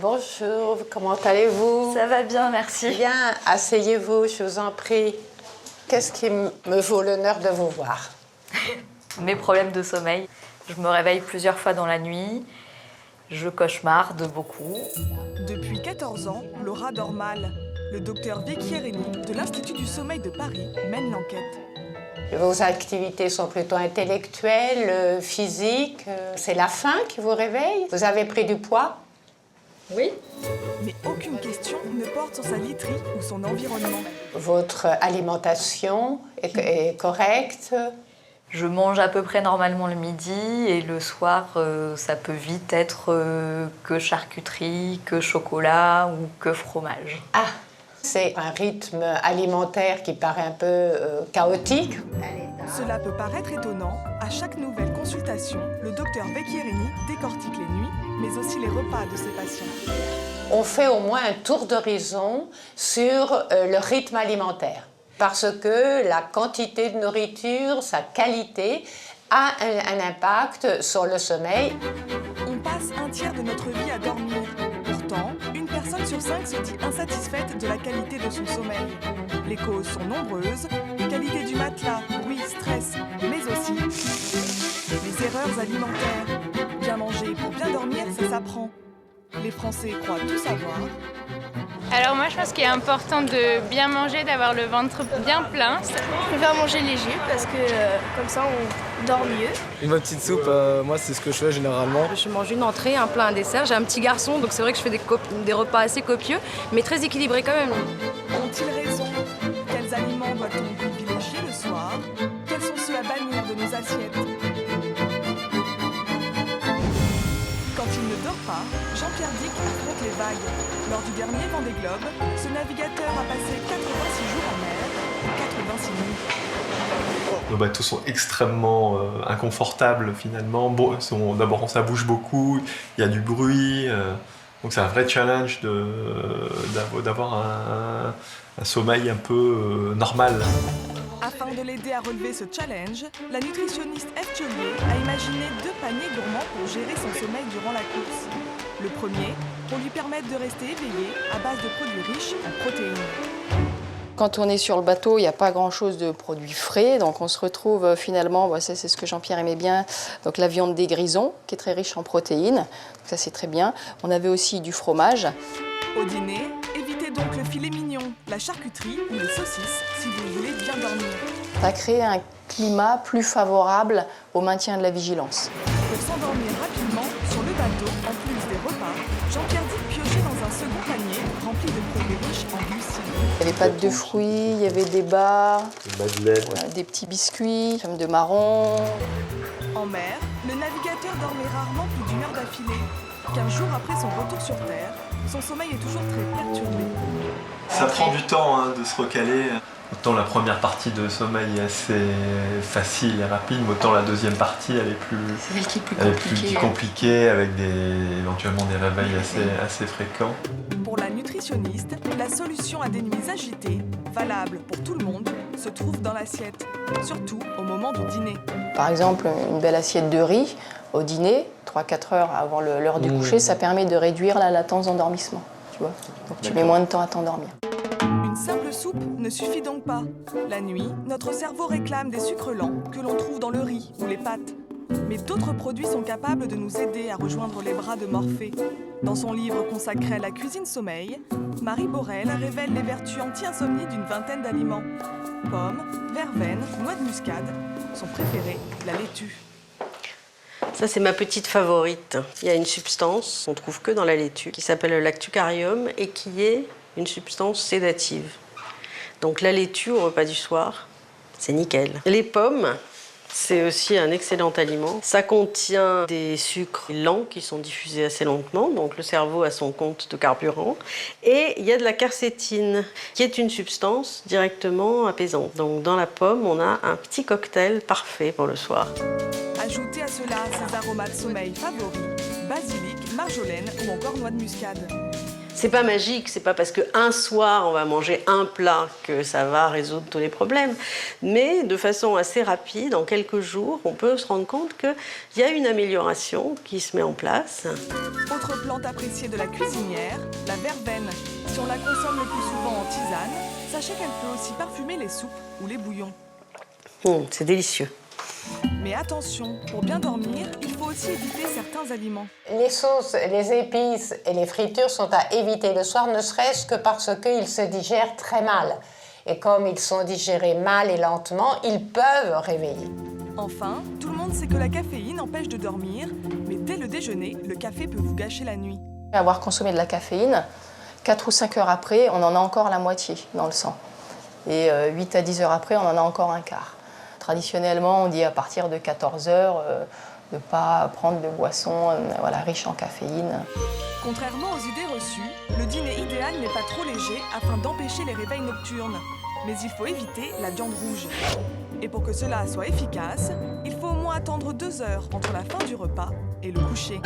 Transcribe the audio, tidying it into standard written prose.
Bonjour, comment allez-vous? Ça va bien, merci. Bien, asseyez-vous, je vous en prie. Qu'est-ce qui me vaut l'honneur de vous voir? Mes problèmes de sommeil. Je me réveille plusieurs fois dans la nuit. Je cauchemarde beaucoup. Depuis 14 ans, Laura dort mal. Le docteur Vecchierini de l'Institut du sommeil de Paris mène l'enquête. Vos activités sont plutôt intellectuelles, physiques. C'est la faim qui vous réveille? Vous avez pris du poids? Oui. Mais aucune question ne porte sur sa literie ou son environnement. Votre alimentation est correcte? Je mange à peu près normalement le midi et le soir, ça peut vite être que charcuterie, que chocolat ou que fromage. Ah, c'est un rythme alimentaire qui paraît un peu chaotique. Cela peut paraître étonnant. À chaque nouvelle consultation, le docteur Vecchierini décortique les nuits, mais aussi les repas de ses patients. On fait au moins un tour d'horizon sur le rythme alimentaire. Parce que la quantité de nourriture, sa qualité, a un impact sur le sommeil. On passe un tiers de notre vie à dormir. Pourtant, une personne sur 5 se dit insatisfaite de la qualité de son sommeil. Les causes sont nombreuses, qualité du matelas, bruit, stress, mais aussi les erreurs alimentaires. Bien manger pour bien dormir, ça s'apprend. Les Français croient tout savoir. Alors moi je pense qu'il est important de bien manger, d'avoir le ventre bien plein. Je préfère manger léger parce que comme ça on dort mieux. Une bonne petite soupe, moi c'est ce que je fais généralement. Je mange une entrée, un plat, un dessert. J'ai un petit garçon donc c'est vrai que je fais des repas assez copieux mais très équilibrés quand même. Ont-ils raison? Quels aliments doit-on privilégier le soir? Quels sont ceux à bannir de nos assiettes? Quand il ne dort pas, Jean-Pierre Dick affronte les vagues. Lors du dernier Vendée Globe, ce navigateur a passé 86 jours en mer et 86 nuits. Nos bateaux sont extrêmement inconfortables finalement. Bon, d'abord, ça bouge beaucoup, il y a du bruit. Donc c'est un vrai challenge d'avoir un sommeil un peu normal. Afin de l'aider à relever ce challenge, la nutritionniste Ève Thiollier a imaginé 2 paniers gourmands pour gérer son sommeil durant la course. Le premier, pour lui permettre de rester éveillé à base de produits riches en protéines. Quand on est sur le bateau, il n'y a pas grand-chose de produits frais, donc on se retrouve finalement, ça c'est ce que Jean-Pierre aimait bien, donc la viande des grisons, qui est très riche en protéines, donc ça c'est très bien. On avait aussi du fromage. Au dîner, évitez donc le filet mignon, la charcuterie ou les saucisses si vous voulez bien dormir. Ça crée un climat plus favorable au maintien de la vigilance. Pour s'endormir rapidement, sur le bateau, en plus des repas, Jean-Pierre Dick piochait dans un second panier rempli de produits riches en glucides. Il y avait pâtes de fruits, il y avait des bars, des petits biscuits, crème de marron. En mer, le navigateur dormait rarement plus d'1 heure d'affilée. 15 jours après son retour sur Terre, son sommeil est toujours très perturbé. Ça prend du temps de se recaler. Autant la première partie de sommeil est assez facile et rapide, mais autant la deuxième partie elle est plus compliquée avec éventuellement des réveils assez fréquents. Pour la nutritionniste, la solution à des nuits agitées, valable pour tout le monde, se trouve dans l'assiette, surtout au moment du dîner. Par exemple, une belle assiette de riz au dîner, 3-4 heures avant l'heure du coucher, ça permet de réduire la latence d'endormissement. Tu vois, donc tu mets moins de temps à t'endormir. Une simple soupe ne suffit donc pas. La nuit, notre cerveau réclame des sucres lents que l'on trouve dans le riz ou les pâtes. Mais d'autres produits sont capables de nous aider à rejoindre les bras de Morphée. Dans son livre consacré à la cuisine sommeil, Marie Borel révèle les vertus anti-insomnie d'une vingtaine d'aliments. Pommes, verveine, noix de muscade. Son préféré, la laitue. Ça, c'est ma petite favorite. Il y a une substance qu'on trouve que dans la laitue qui s'appelle le lactucarium et qui est une substance sédative. Donc la laitue au repas du soir, c'est nickel. Les pommes, c'est aussi un excellent aliment. Ça contient des sucres lents qui sont diffusés assez lentement, donc le cerveau a son compte de carburant. Et il y a de la quercétine, qui est une substance directement apaisante. Donc dans la pomme, on a un petit cocktail parfait pour le soir. Ajoutez à cela ses aromates sommeil favoris, basilic, marjolaine ou encore noix de muscade. C'est pas magique, c'est pas parce qu'un soir on va manger un plat que ça va résoudre tous les problèmes. Mais de façon assez rapide, en quelques jours, on peut se rendre compte qu'il y a une amélioration qui se met en place. Autre plante appréciée de la cuisinière, la verveine. Si on la consomme le plus souvent en tisane, sachez qu'elle peut aussi parfumer les soupes ou les bouillons. C'est délicieux. Mais attention, pour bien dormir, il faut aussi éviter certains aliments. Les sauces, les épices et les fritures sont à éviter le soir, ne serait-ce que parce qu'ils se digèrent très mal. Et comme ils sont digérés mal et lentement, ils peuvent réveiller. Enfin, tout le monde sait que la caféine empêche de dormir, mais dès le déjeuner, le café peut vous gâcher la nuit. Avoir consommé de la caféine, 4 ou 5 heures après, on en a encore la moitié dans le sang. Et 8 à 10 heures après, on en a encore un quart. Traditionnellement, on dit à partir de 14 heures de ne pas prendre de boissons riches en caféine. Contrairement aux idées reçues, le dîner idéal n'est pas trop léger afin d'empêcher les réveils nocturnes. Mais il faut éviter la viande rouge. Et pour que cela soit efficace, il faut au moins attendre 2 heures entre la fin du repas et le coucher.